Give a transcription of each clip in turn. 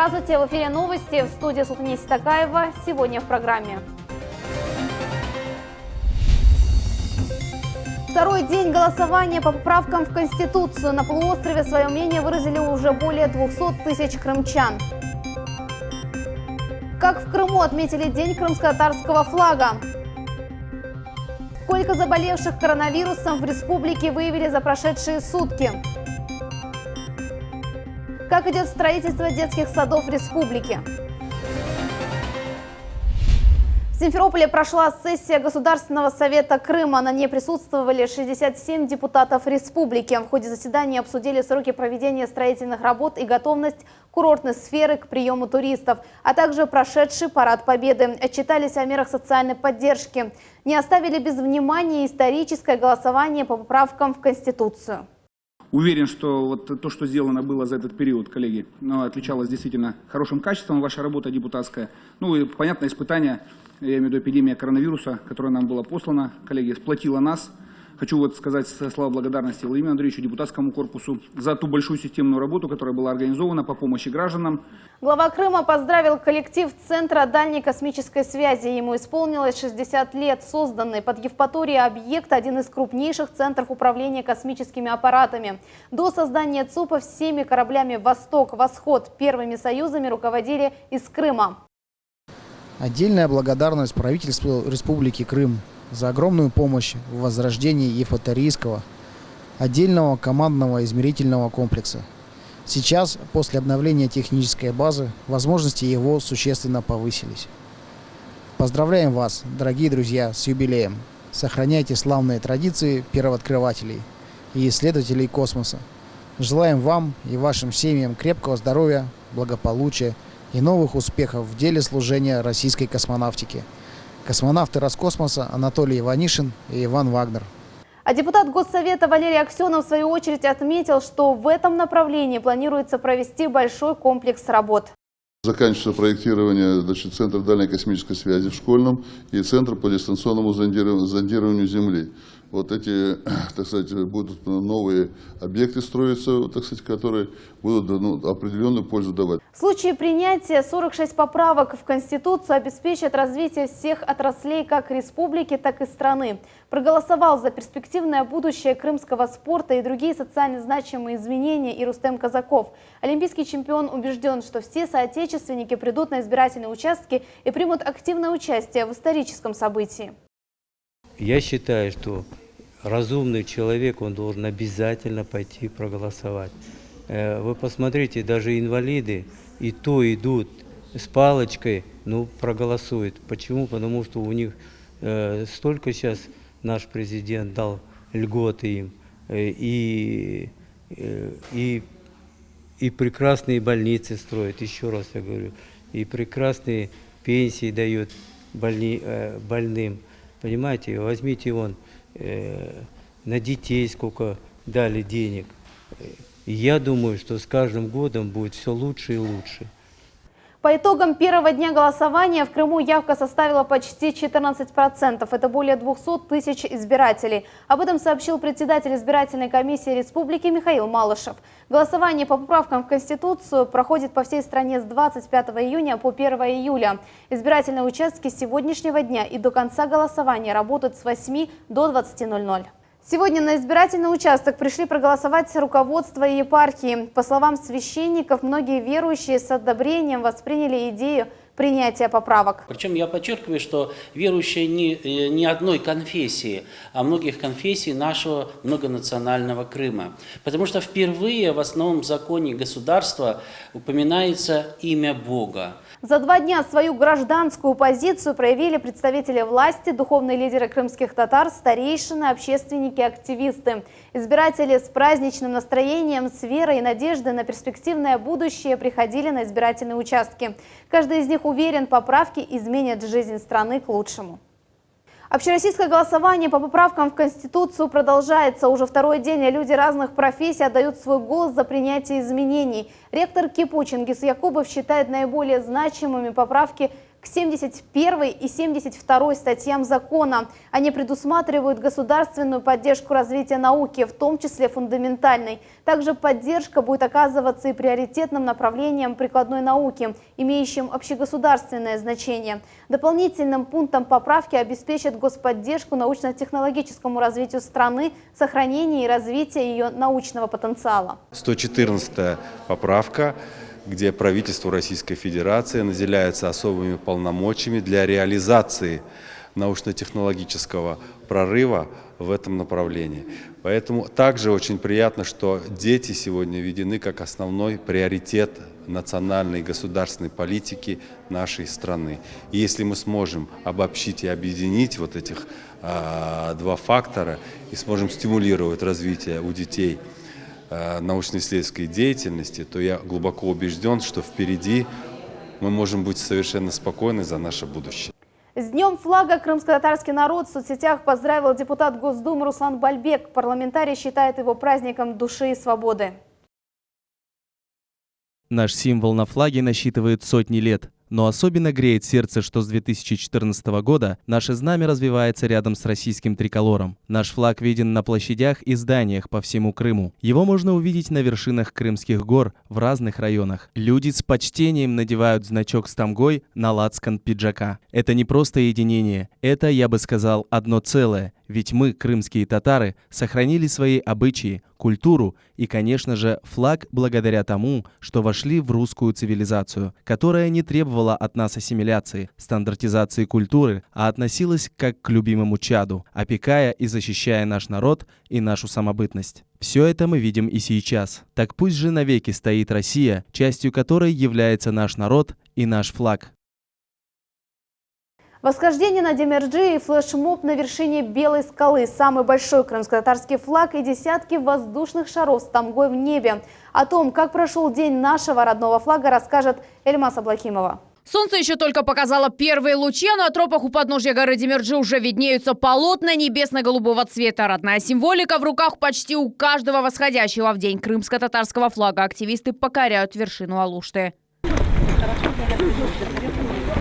Здравствуйте, в эфире новости, в студии Султания Ситакаева. Сегодня в программе. Второй день голосования по поправкам в Конституцию. На полуострове свое мнение выразили уже более 200 тысяч крымчан. Как в Крыму отметили День крымско-татарского флага. Сколько заболевших коронавирусом в республике выявили за прошедшие сутки? Как идет строительство детских садов в республике? В Симферополе прошла сессия Государственного совета Крыма. На ней присутствовали 67 депутатов республики. В ходе заседания обсудили сроки проведения строительных работ и готовность курортной сферы к приему туристов, а также прошедший парад Победы. Отчитались о мерах социальной поддержки. Не оставили без внимания историческое голосование по поправкам в Конституцию. Уверен, что вот то, что сделано было за этот период, коллеги, отличалось действительно хорошим качеством, ваша работа депутатская. Ну и, понятно, испытание, я имею в виду эпидемия коронавируса, которая нам была послана, коллеги, сплотила нас. Хочу сказать слова благодарности Владимиру Андреевичу, депутатскому корпусу за ту большую системную работу, которая была организована по помощи гражданам. Глава Крыма поздравил коллектив Центра дальней космической связи. Ему исполнилось 60 лет. Созданный под Евпаторией объект – один из крупнейших центров управления космическими аппаратами. До создания ЦУПа всеми кораблями «Восток», «Восход» первыми союзами руководили из Крыма. Отдельная благодарность правительству Республики Крым за огромную помощь в возрождении Евпаторийского отдельного командного измерительного комплекса. Сейчас, после обновления технической базы, возможности его существенно повысились. Поздравляем вас, дорогие друзья, с юбилеем. Сохраняйте славные традиции первооткрывателей и исследователей космоса. Желаем вам и вашим семьям крепкого здоровья, благополучия и новых успехов в деле служения российской космонавтике. Космонавты Роскосмоса Анатолий Иванишин и Иван Вагнер. А депутат Госсовета Валерий Аксенов в свою очередь отметил, что в этом направлении планируется провести большой комплекс работ. Заканчивается проектирование Центра дальней космической связи в Школьном и Центр по дистанционному зондированию Земли. Вот эти, так сказать, будут новые объекты строиться, так сказать, которые будут определенную пользу давать. В случае принятия 46 поправок в Конституцию обеспечат развитие всех отраслей как республики, так и страны. Проголосовал за перспективное будущее крымского спорта и другие социально значимые изменения и Рустем Казаков. Олимпийский чемпион убежден, что все соотечественники придут на избирательные участки и примут активное участие в историческом событии. Я считаю, что разумный человек, он должен обязательно пойти проголосовать. Вы посмотрите, даже инвалиды и то идут с палочкой, проголосуют. Почему? Потому что у них столько сейчас наш президент дал льготы им, и прекрасные больницы строят, еще раз я говорю, и прекрасные пенсии дают больным. Понимаете, возьмите на детей сколько дали денег. И я думаю, что с каждым годом будет все лучше и лучше. По итогам первого дня голосования в Крыму явка составила почти 14%. Это более 200 тысяч избирателей. Об этом сообщил председатель избирательной комиссии республики Михаил Малышев. Голосование по поправкам в Конституцию проходит по всей стране с 25 июня по 1 июля. Избирательные участки с сегодняшнего дня и до конца голосования работают с 8 до 20:00. Сегодня на избирательный участок пришли проголосовать руководство и епархии. По словам священников, многие верующие с одобрением восприняли идею принятия поправок. Причем я подчеркиваю, что верующие не одной конфессии, а многих конфессий нашего многонационального Крыма. Потому что впервые в основном законе государства упоминается имя Бога. За 2 дня свою гражданскую позицию проявили представители власти, духовные лидеры крымских татар, старейшины, общественники, активисты. Избиратели с праздничным настроением, с верой и надеждой на перспективное будущее приходили на избирательные участки. Каждый из них уверен, поправки изменят жизнь страны к лучшему. Общероссийское голосование по поправкам в Конституцию продолжается. Уже второй день люди разных профессий отдают свой голос за принятие изменений. Ректор КИПУ Чингис Якубов считает наиболее значимыми поправки к 71 и 72 статьям закона. Они предусматривают государственную поддержку развития науки, в том числе фундаментальной. Также поддержка будет оказываться и приоритетным направлением прикладной науки, имеющим общегосударственное значение. Дополнительным пунктом поправки обеспечат господдержку научно-технологическому развитию страны, сохранение и развитие ее научного потенциала. 114-я поправка, где правительство Российской Федерации наделяется особыми полномочиями для реализации научно-технологического прорыва в этом направлении. Поэтому также очень приятно, что дети сегодня введены как основной приоритет национальной и государственной политики нашей страны. И если мы сможем обобщить и объединить вот этих два фактора и сможем стимулировать развитие у детей научно-исследовательской деятельности, то я глубоко убежден, что впереди мы можем быть совершенно спокойны за наше будущее. С Днем флага крымско-татарский народ в соцсетях поздравил депутат Госдумы Руслан Бальбек. Парламентарий считает его праздником души и свободы. Наш символ на флаге насчитывает сотни лет. Но особенно греет сердце, что с 2014 года наше знамя развивается рядом с российским триколором. Наш флаг виден на площадях и зданиях по всему Крыму. Его можно увидеть на вершинах крымских гор в разных районах. Люди с почтением надевают значок с тамгой на лацкан пиджака. Это не просто единение, это, я бы сказал, одно целое. Ведь мы, крымские татары, сохранили свои обычаи, культуру и, конечно же, флаг благодаря тому, что вошли в русскую цивилизацию, которая не требовала от нас ассимиляции, стандартизации культуры, а относилась как к любимому чаду, опекая и защищая наш народ и нашу самобытность. Все это мы видим и сейчас. Так пусть же навеки стоит Россия, частью которой является наш народ и наш флаг. Восхождение на Демирджи и флешмоб на вершине Белой скалы. Самый большой крымско-татарский флаг и десятки воздушных шаров с тамгой в небе. О том, как прошел день нашего родного флага, расскажет Эльмас Аблакимова. Солнце еще только показало первые лучи, а на тропах у подножья горы Демирджи уже виднеются полотна небесно-голубого цвета. Родная символика в руках почти у каждого восходящего в день крымско-татарского флага. Активисты покоряют вершину Алушты.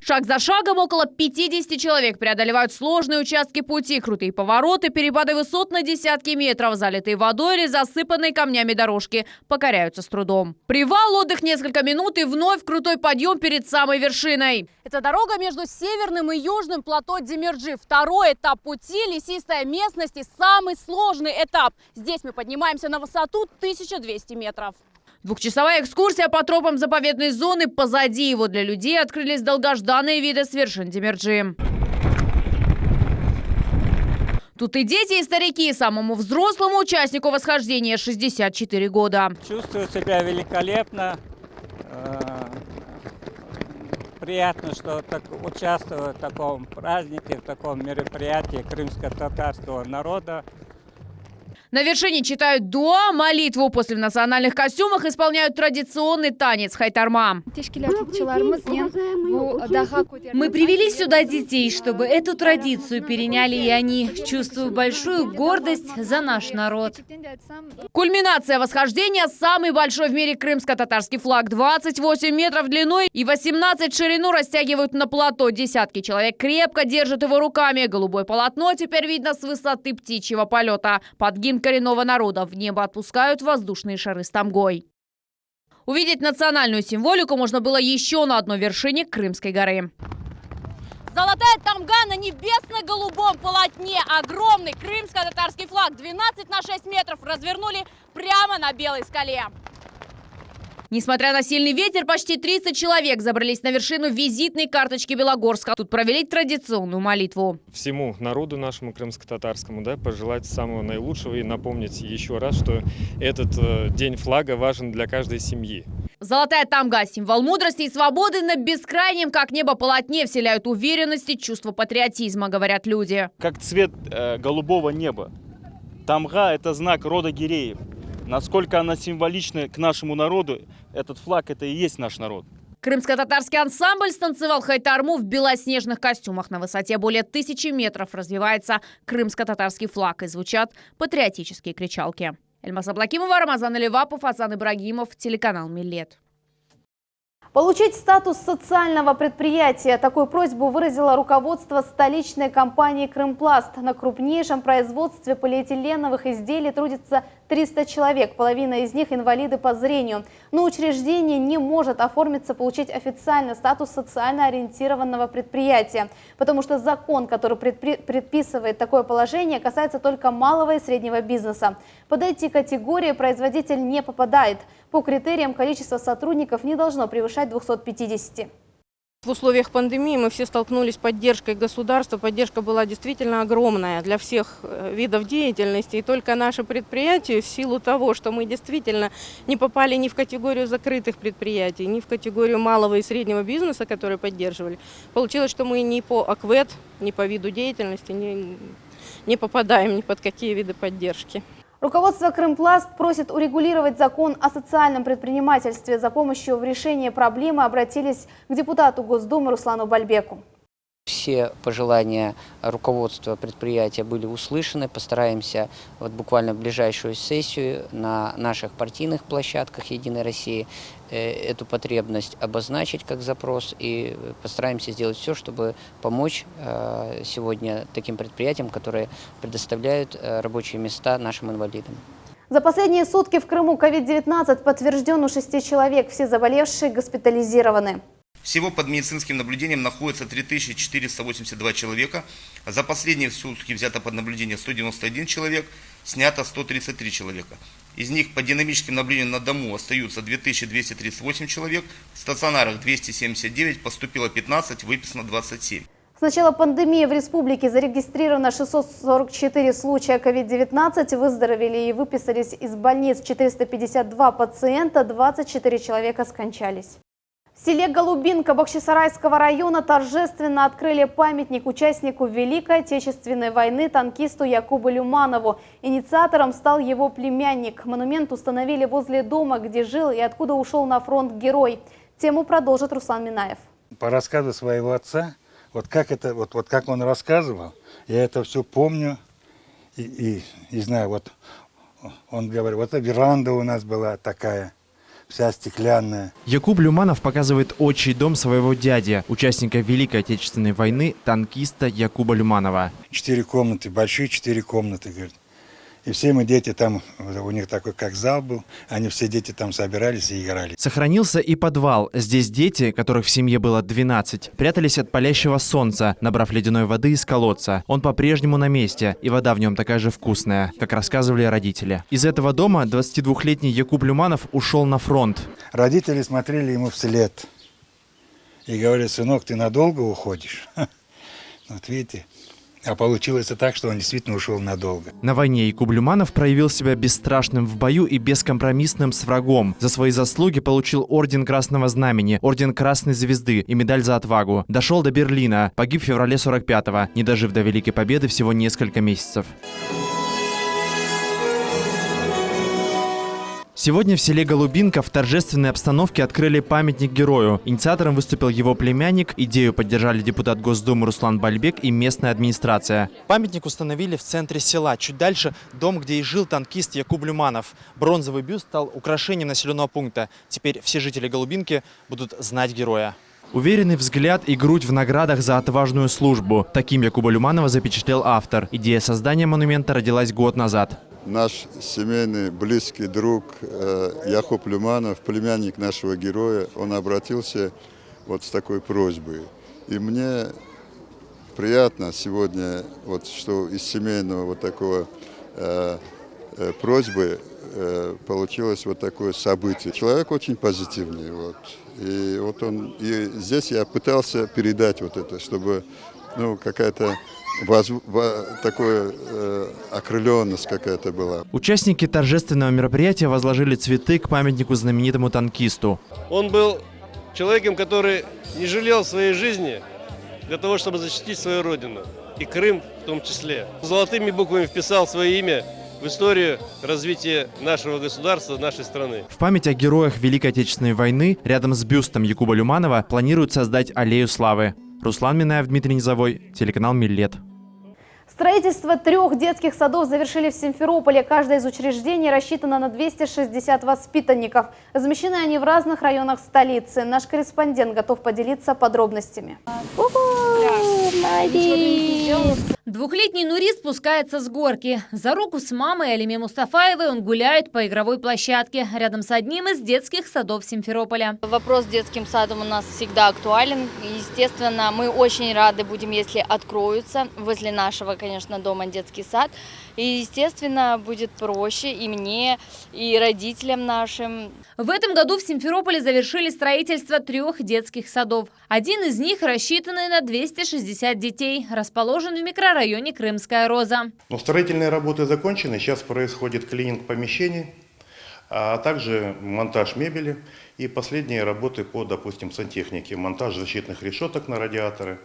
Шаг за шагом около 50 человек преодолевают сложные участки пути, крутые повороты, перепады высот на десятки метров, залитые водой или засыпанные камнями дорожки покоряются с трудом. Привал, отдых несколько минут и вновь крутой подъем перед самой вершиной. Это дорога между северным и южным плато Демирджи. Второй этап пути, лесистая местность и самый сложный этап. Здесь мы поднимаемся на высоту 1200 метров. Двухчасовая экскурсия по тропам заповедной зоны. Позади его для людей открылись долгожданные виды с вершин Демирджи. Тут и дети, и старики. Самому взрослому участнику восхождения 64 года. Чувствую себя великолепно. Приятно, что участвую в таком празднике, в таком мероприятии крымско-татарского народа. На вершине читают дуа, молитву. После в национальных костюмах исполняют традиционный танец хайтарма. Мы привели сюда детей, чтобы эту традицию переняли и они. Чувствую большую гордость за наш народ. Кульминация восхождения – самый большой в мире крымско-татарский флаг. 28 метров длиной и 18 в ширину растягивают на плато. Десятки человек крепко держат его руками. Голубое полотно теперь видно с высоты птичьего полета. Под гимн коренного народа в небо отпускают воздушные шары с тамгой. Увидеть национальную символику можно было еще на одной вершине Крымской горы. Золотая тамга на небесно-голубом полотне. Огромный крымско-татарский флаг 12 на 6 метров развернули прямо на Белой скале. Несмотря на сильный ветер, почти 30 человек забрались на вершину визитной карточки Белогорска. Тут провели традиционную молитву. Всему народу нашему крымско-татарскому пожелать самого наилучшего и напомнить еще раз, что этот день флага важен для каждой семьи. Золотая тамга – символ мудрости и свободы. На бескрайнем, как небо, полотне вселяют уверенность и чувство патриотизма, говорят люди. Как цвет голубого неба. Тамга – это знак рода гиреев. Насколько она символична к нашему народу, этот флаг – это и есть наш народ. Крымско-татарский ансамбль станцевал хайтарму в белоснежных костюмах. На высоте более 1000 метров развивается крымско-татарский флаг и звучат патриотические кричалки. Эльмас Аблакимова, Рамазан Аливапов, Асан Ибрагимов, телеканал Миллет. Получить статус социального предприятия. Такую просьбу выразило руководство столичной компании «Крымпласт». На крупнейшем производстве полиэтиленовых изделий трудится 300 человек. Половина из них инвалиды по зрению. Но учреждение не может оформиться, получить официальный статус социально ориентированного предприятия. Потому что закон, который предписывает такое положение, касается только малого и среднего бизнеса. Под эти категории производитель не попадает. По критериям количество сотрудников не должно превышать 250. В условиях пандемии мы все столкнулись с поддержкой государства. Поддержка была действительно огромная для всех видов деятельности. И только наше предприятие, в силу того, что мы действительно не попали ни в категорию закрытых предприятий, ни в категорию малого и среднего бизнеса, которые поддерживали, получилось, что мы ни по АКВЭД, ни по виду деятельности не попадаем ни под какие виды поддержки. Руководство «Крымпласт» просит урегулировать закон о социальном предпринимательстве. За помощью в решении проблемы обратились к депутату Госдумы Руслану Бальбеку. Все пожелания руководства предприятия были услышаны. Постараемся буквально в ближайшую сессию на наших партийных площадках «Единой России» эту потребность обозначить как запрос и постараемся сделать все, чтобы помочь сегодня таким предприятиям, которые предоставляют рабочие места нашим инвалидам. За последние сутки в Крыму COVID-19 подтвержден у 6 человек. Все заболевшие госпитализированы. Всего под медицинским наблюдением находится 3482 человека. За последние сутки взято под наблюдение 191 человек, снято 133 человека. Из них по динамическим наблюдениям на дому остаются 2238 человек, в стационарах 279, поступило 15, выписано 27. С начала пандемии в республике зарегистрировано 644 случая COVID-19, выздоровели и выписались из больниц 452 пациента, 24 человека скончались. В селе Голубинка Бахчисарайского района торжественно открыли памятник участнику Великой Отечественной войны танкисту Якубу Люманову. Инициатором стал его племянник. Монумент установили возле дома, где жил и откуда ушел на фронт герой. Тему продолжит Руслан Минаев. По рассказу своего отца, вот как он рассказывал, я это все помню и знаю, вот он говорит, вот веранда у нас была такая. Вся стеклянная. Якуб Люманов показывает отчий дом своего дяди, участника Великой Отечественной войны, танкиста Якуба Люманова. 4 комнаты, большие 4 комнаты, говорит. И все мы дети там, у них такой как зал был, они все дети там собирались и играли. Сохранился и подвал. Здесь дети, которых в семье было 12, прятались от палящего солнца, набрав ледяной воды из колодца. Он по-прежнему на месте, и вода в нем такая же вкусная, как рассказывали родители. Из этого дома 22-летний Якуб Люманов ушел на фронт. Родители смотрели ему вслед и говорили: сынок, ты надолго уходишь? Вот видите. А получилось так, что он действительно ушел надолго. На войне Якуб Люманов проявил себя бесстрашным в бою и бескомпромиссным с врагом. За свои заслуги получил орден Красного Знамени, орден Красной Звезды и медаль за отвагу. Дошел до Берлина, погиб в феврале 45-го, не дожив до Великой Победы всего несколько месяцев. Сегодня в селе Голубинка в торжественной обстановке открыли памятник герою. Инициатором выступил его племянник, идею поддержали депутат Госдумы Руслан Бальбек и местная администрация. Памятник установили в центре села. Чуть дальше дом, где и жил танкист Якуб Люманов. Бронзовый бюст стал украшением населенного пункта. Теперь все жители Голубинки будут знать героя. Уверенный взгляд и грудь в наградах за отважную службу. Таким Якуба Люманова запечатлел автор. Идея создания монумента родилась год назад. Наш семейный близкий друг Якуб Люманов, племянник нашего героя, он обратился вот с такой просьбой. И мне приятно сегодня, вот, что из семейного вот такого просьбы получилось вот такое событие. Человек очень позитивный. Вот. И здесь я пытался передать вот это, чтобы какая-то такая окрыленность какая-то была. Участники торжественного мероприятия возложили цветы к памятнику знаменитому танкисту. Он был человеком, который не жалел своей жизни для того, чтобы защитить свою родину. И Крым в том числе. Золотыми буквами вписал свое имя в историю развития нашего государства, нашей страны. В память о героях Великой Отечественной войны рядом с бюстом Якуба Люманова планируют создать аллею славы. Руслан Минаев, Дмитрий Низовой, телеканал Миллет. Строительство 3 детских садов завершили в Симферополе. Каждое из учреждений рассчитано на 260 воспитанников. Размещены они в разных районах столицы. Наш корреспондент готов поделиться подробностями. Двухлетний Нури спускается с горки. За руку с мамой Алиме Мустафаевой он гуляет по игровой площадке рядом с одним из детских садов Симферополя. Вопрос с детским садом у нас всегда актуален. Естественно, мы очень рады будем, если откроются возле нашего, конечно, дома детский сад. И, естественно, будет проще и мне, и родителям нашим. В этом году в Симферополе завершили строительство 3 детских садов. Один из них рассчитанный на 260 детей, расположен в микрорайоне Крымская Роза. Строительные работы закончены, сейчас происходит клининг помещений, а также монтаж мебели и последние работы по, допустим, сантехнике, монтаж защитных решеток на радиаторы,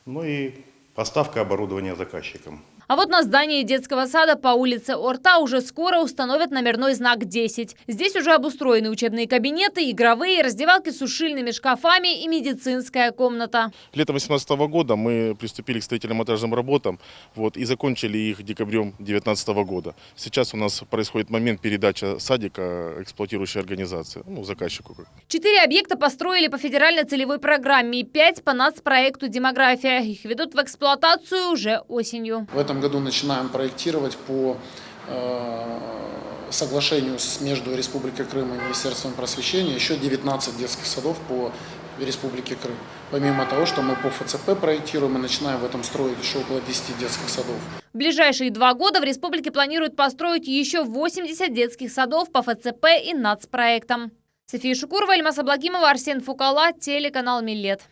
ну и поставка оборудования заказчикам. А вот на здании детского сада по улице Орта уже скоро установят номерной знак 10. Здесь уже обустроены учебные кабинеты, игровые, раздевалки с сушильными шкафами и медицинская комната. Летом 2018 года мы приступили к строительно-монтажным работам и закончили их декабрем 2019 года. Сейчас у нас происходит момент передачи садика эксплуатирующей организации, заказчику. 4 объекта построили по федеральной целевой программе и 5 по нацпроекту «Демография». Их ведут в эксплуатацию уже осенью. В этом году начинаем проектировать по соглашению между Республикой Крым и Министерством просвещения еще 19 детских садов по Республике Крым. Помимо того, что мы по ФЦП проектируем и начинаем в этом строить еще около 10 детских садов. В ближайшие 2 года в республике планируют построить еще 80 детских садов по ФЦП и нацпроектам. София Шукурова, Альмас Аблакимова, Арсен Фукала, телеканал Миллет.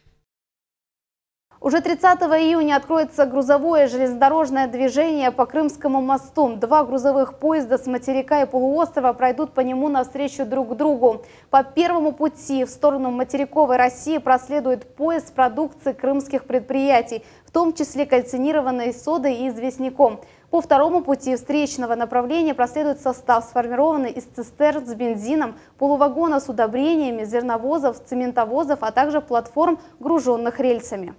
Уже 30 июня откроется грузовое железнодорожное движение по Крымскому мосту. 2 грузовых поезда с материка и полуострова пройдут по нему навстречу друг другу. По первому пути в сторону материковой России проследует поезд с продукцией крымских предприятий, в том числе кальцинированной содой и известняком. По второму пути встречного направления проследует состав, сформированный из цистерн с бензином, полувагона с удобрениями, зерновозов, цементовозов, а также платформ, груженных рельсами.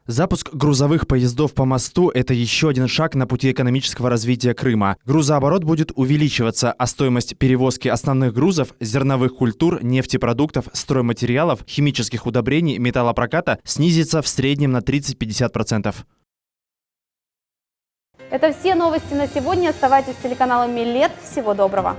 Запуск грузовых поездов по мосту – это еще один шаг на пути экономического развития Крыма. Грузооборот будет увеличиваться, а стоимость перевозки основных грузов, зерновых культур, нефтепродуктов, стройматериалов, химических удобрений, металлопроката снизится в среднем на 30-50%. Это все новости на сегодня. Оставайтесь с телеканалом Миллет. Всего доброго.